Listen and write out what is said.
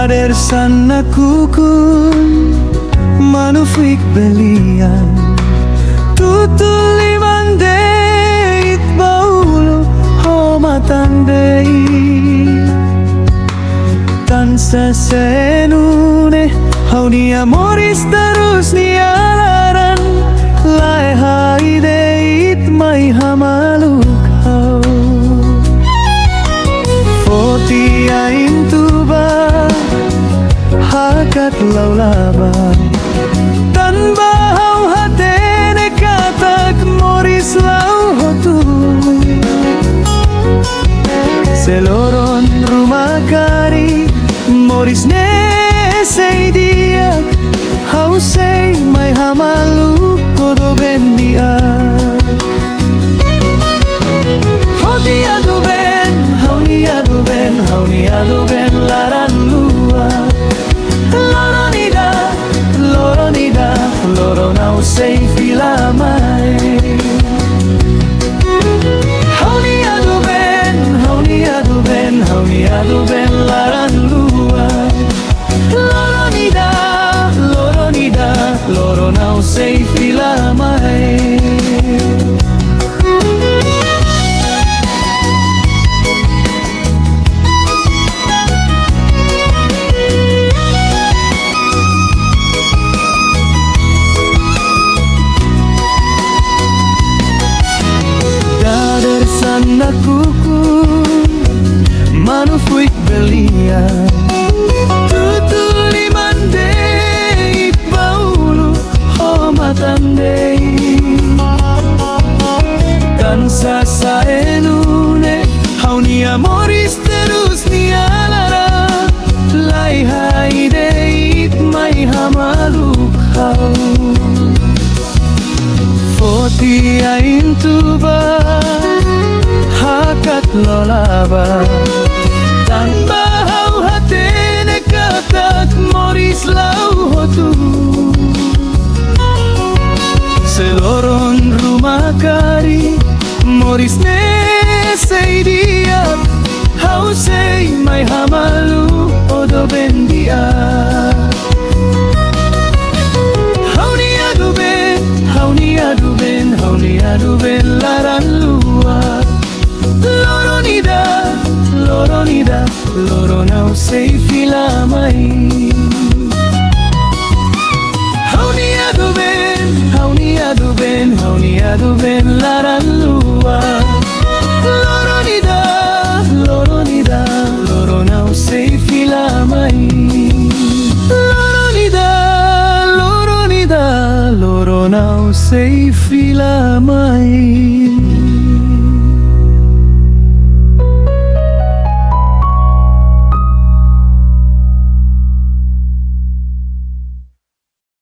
Dader sana kukun manufik belian tutulimande it baulo homatandei tansa senune haunia moris terus nialaran lai haide it mai hamaluk hau fotia intuba hakat laulaba tan bahau hatene katak moris lau hotu seloron rumah kari moris ne seidiak hau sei mai hamalu kodo bendia fotia du ben haunia du ben haunia du ben laran lua Loronida, loronau sei filamai Haunia du ben, haunia du ben, haunia du ben laran lua Loronida, loronau sei filamai sana kukun manufuik belian tutulimande it baulu homatandei kansa saenune haunia moris terus nialara lai haide it mai hamaluk hau fotia intuba hakat lolaba tanpa hau hatene katak moris lau hotu seloron rumah kari moris ne seidia hau sei mai hamalu odo bendia haunia du ben haunia du ben haunia du ben laran lua Loronida, loronau sei filamai Haunia du ben, haunia du ben, haunia du ben laran lua Loronida, loronau sei filamai Loronau sei filamai